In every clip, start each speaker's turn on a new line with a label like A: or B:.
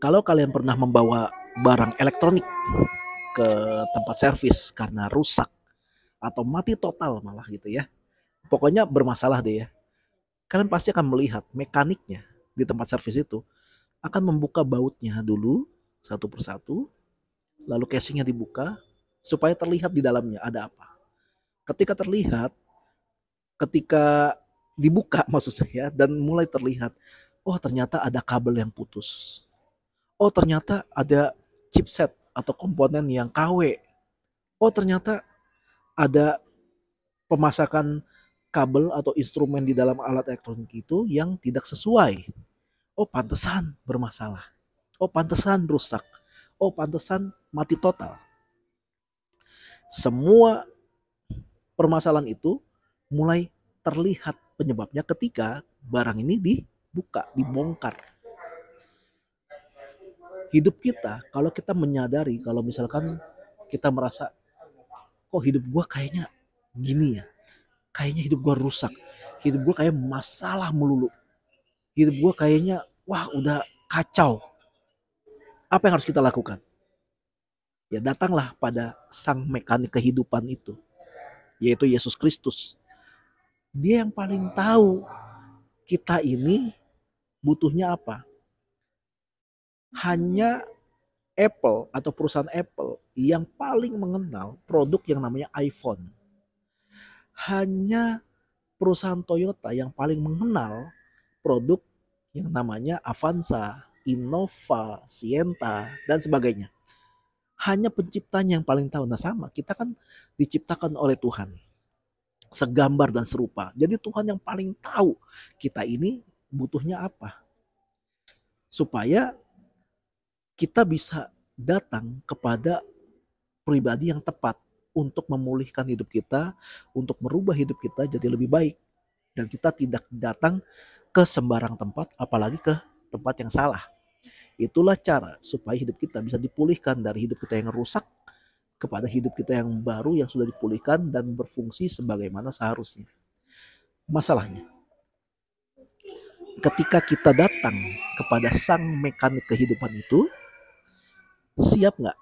A: Kalau kalian pernah membawa barang elektronik ke tempat servis karena rusak atau mati total malah gitu ya, pokoknya bermasalah deh ya, kalian pasti akan melihat mekaniknya di tempat servis itu akan membuka bautnya dulu satu persatu, lalu casingnya dibuka supaya terlihat di dalamnya ada apa. Ketika terlihat, ketika dibuka maksud saya, dan mulai terlihat, oh ternyata ada kabel yang putus. Oh ternyata ada chipset atau komponen yang KW. Oh ternyata ada pemasakan kabel atau instrumen di dalam alat elektronik itu yang tidak sesuai. Oh pantesan bermasalah. Oh pantesan rusak. Oh pantesan mati total. Semua permasalahan itu mulai terlihat penyebabnya ketika barang ini dibuka, dibongkar. Hidup kita, kalau kita menyadari, kalau misalkan kita merasa, kok hidup gua kayaknya gini ya, kayaknya hidup gua rusak, hidup gua kayak masalah melulu, hidup gua kayaknya, wah udah kacau. Apa yang harus kita lakukan? Ya datanglah pada sang mekanik kehidupan itu, yaitu Yesus Kristus. Dia yang paling tahu kita ini butuhnya apa. Hanya Apple atau perusahaan Apple yang paling mengenal produk yang namanya iPhone. Hanya perusahaan Toyota yang paling mengenal produk yang namanya Avanza, Innova, Sienta, dan sebagainya. Hanya penciptanya yang paling tahu. Nah sama, kita kan diciptakan oleh Tuhan. Segambar dan serupa. Jadi Tuhan yang paling tahu kita ini butuhnya apa. Supaya kita bisa datang kepada pribadi yang tepat untuk memulihkan hidup kita, untuk merubah hidup kita jadi lebih baik. Dan kita tidak datang ke sembarang tempat, apalagi ke tempat yang salah. Itulah cara supaya hidup kita bisa dipulihkan dari hidup kita yang rusak kepada hidup kita yang baru yang sudah dipulihkan dan berfungsi sebagaimana seharusnya. Masalahnya, ketika kita datang kepada sang mekanik kehidupan itu, siap nggak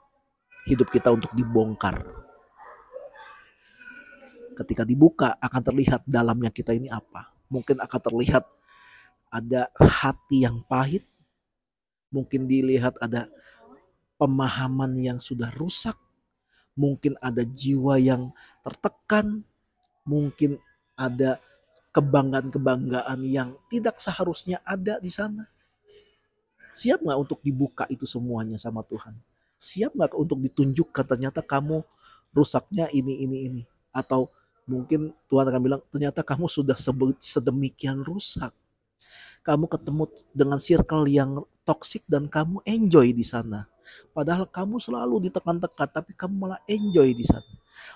A: hidup kita untuk dibongkar? Ketika dibuka akan terlihat dalamnya kita ini apa. Mungkin akan terlihat ada hati yang pahit, mungkin dilihat ada pemahaman yang sudah rusak, mungkin ada jiwa yang tertekan, mungkin ada kebanggaan-kebanggaan yang tidak seharusnya ada di sana. Siap nggak untuk dibuka itu semuanya sama Tuhan? Siap nggak untuk ditunjukkan ternyata kamu rusaknya ini. Atau mungkin Tuhan akan bilang ternyata kamu sudah sedemikian rusak. Kamu ketemu dengan circle yang toksik dan kamu enjoy di sana. Padahal kamu selalu ditekan-tekan tapi kamu malah enjoy di sana.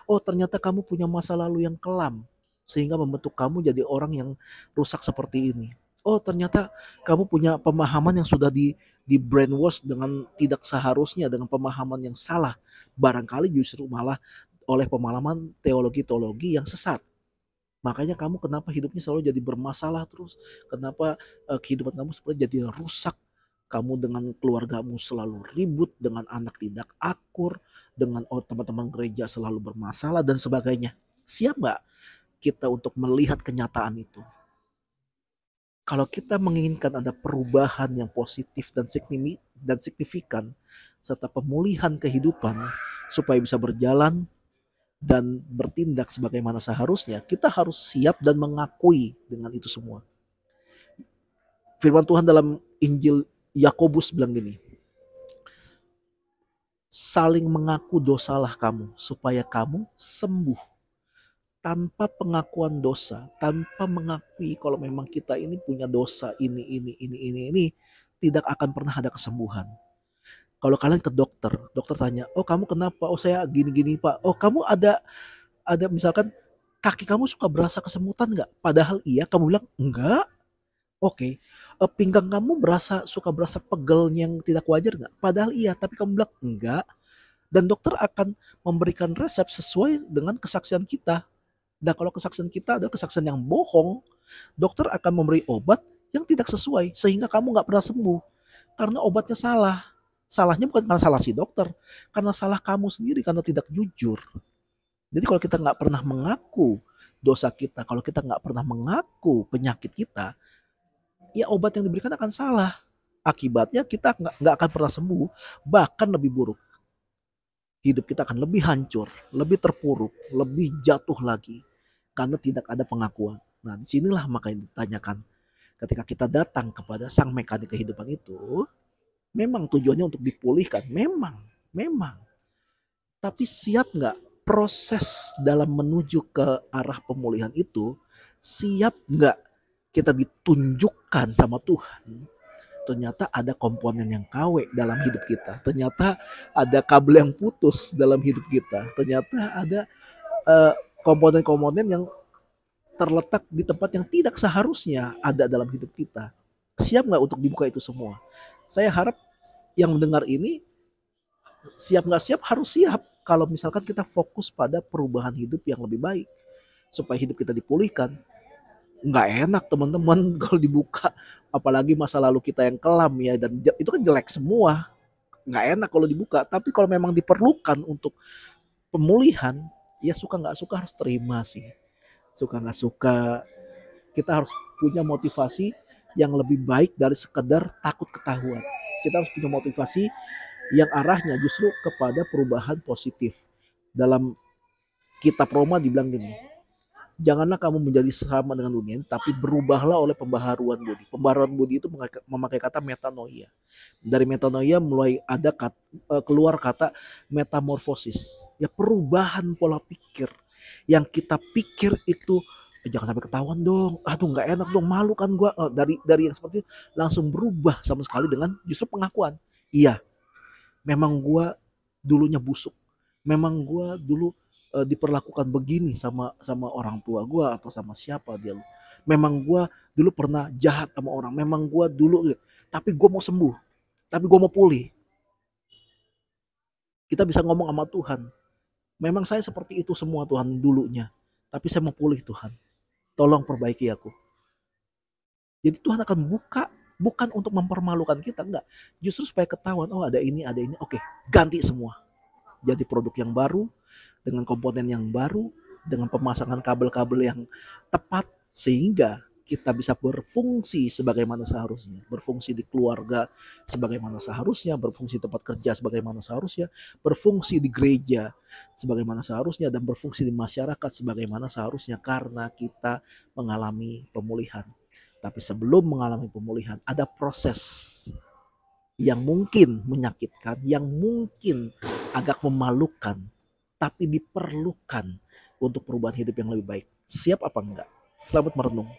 A: Oh ternyata kamu punya masa lalu yang kelam sehingga membentuk kamu jadi orang yang rusak seperti ini. Oh ternyata kamu punya pemahaman yang sudah di brainwash dengan tidak seharusnya, dengan pemahaman yang salah. Barangkali justru malah oleh pemahaman teologi-teologi yang sesat. Makanya kamu kenapa hidupnya selalu jadi bermasalah terus? Kenapa kehidupan kamu seperti jadi rusak? Kamu dengan keluargamu selalu ribut, dengan anak tidak akur, dengan teman-teman gereja selalu bermasalah dan sebagainya. Siap nggak kita untuk melihat kenyataan itu? Kalau kita menginginkan ada perubahan yang positif dan signifikan, serta pemulihan kehidupan supaya bisa berjalan dan bertindak sebagaimana seharusnya, kita harus siap dan mengakui dengan itu semua. Firman Tuhan dalam Injil Yakobus bilang gini, saling mengaku dosalah kamu supaya kamu sembuh. Tanpa pengakuan dosa, tanpa mengakui kalau memang kita ini punya dosa ini, tidak akan pernah ada kesembuhan. Kalau kalian ke dokter, dokter tanya, oh kamu kenapa? Oh saya gini-gini pak. Oh kamu ada misalkan kaki kamu suka berasa kesemutan nggak? Padahal iya, kamu bilang enggak. Oke, pinggang kamu suka berasa pegel yang tidak wajar nggak? Padahal iya, tapi kamu bilang enggak. Dan dokter akan memberikan resep sesuai dengan kesaksian kita. Dan kalau kesaksian kita adalah kesaksian yang bohong, dokter akan memberi obat yang tidak sesuai sehingga kamu nggak pernah sembuh. Karena obatnya salah. Salahnya bukan karena salah si dokter, karena salah kamu sendiri karena tidak jujur. Jadi kalau kita nggak pernah mengaku dosa kita, kalau kita nggak pernah mengaku penyakit kita, ya obat yang diberikan akan salah. Akibatnya kita nggak akan pernah sembuh, bahkan lebih buruk. Hidup kita akan lebih hancur, lebih terpuruk, lebih jatuh lagi karena tidak ada pengakuan. Nah, disinilah makanya ditanyakan ketika kita datang kepada sang mekanik kehidupan itu, memang tujuannya untuk dipulihkan, memang. Tapi siap nggak proses dalam menuju ke arah pemulihan itu, siap nggak kita ditunjukkan sama Tuhan? Ternyata ada komponen yang KW dalam hidup kita. Ternyata ada kabel yang putus dalam hidup kita. Ternyata ada eh, komponen-komponen yang terletak di tempat yang tidak seharusnya ada dalam hidup kita. Siap nggak untuk dibuka itu semua? Saya harap yang mendengar ini siap nggak siap harus siap kalau misalkan kita fokus pada perubahan hidup yang lebih baik supaya hidup kita dipulihkan. Nggak enak teman-teman kalau dibuka, apalagi masa lalu kita yang kelam ya, dan itu kan jelek semua, nggak enak kalau dibuka. Tapi kalau memang diperlukan untuk pemulihan, ya suka nggak suka harus terima sih. Suka nggak suka kita harus punya motivasi yang lebih baik dari sekedar takut ketahuan. Kita harus punya motivasi yang arahnya justru kepada perubahan positif. Dalam kitab Roma dibilang gini, janganlah kamu menjadi sama dengan dunia, tapi berubahlah oleh pembaharuan budi. Pembaharuan budi itu memakai kata metanoia. Dari metanoia mulai ada keluar kata metamorfosis. Ya, perubahan pola pikir. Yang kita pikir itu jangan sampai ketahuan dong. Aduh, nggak enak dong, malu kan gua. Dari yang seperti itu langsung berubah sama sekali dengan justru pengakuan. Iya, memang gua dulunya busuk. Memang gua dulu diperlakukan begini sama sama orang tua gua atau sama siapa dia. Memang gua dulu pernah jahat sama orang. Memang gua dulu, tapi gua mau sembuh. Tapi gua mau pulih. Kita bisa ngomong sama Tuhan. Memang saya seperti itu semua Tuhan dulunya. Tapi saya mau pulih Tuhan. Tolong perbaiki aku. Jadi Tuhan akan buka, bukan untuk mempermalukan kita, enggak. Justru supaya ketahuan, oh ada ini, oke, ganti semua. Jadi produk yang baru, dengan komponen yang baru, dengan pemasangan kabel-kabel yang tepat, sehingga kita bisa berfungsi sebagaimana seharusnya, berfungsi di keluarga sebagaimana seharusnya, berfungsi di tempat kerja sebagaimana seharusnya, berfungsi di gereja sebagaimana seharusnya, dan berfungsi di masyarakat sebagaimana seharusnya karena kita mengalami pemulihan. Tapi sebelum mengalami pemulihan, ada proses yang mungkin menyakitkan, yang mungkin agak memalukan, tapi diperlukan untuk perubahan hidup yang lebih baik. Siap apa enggak? Selamat merenung.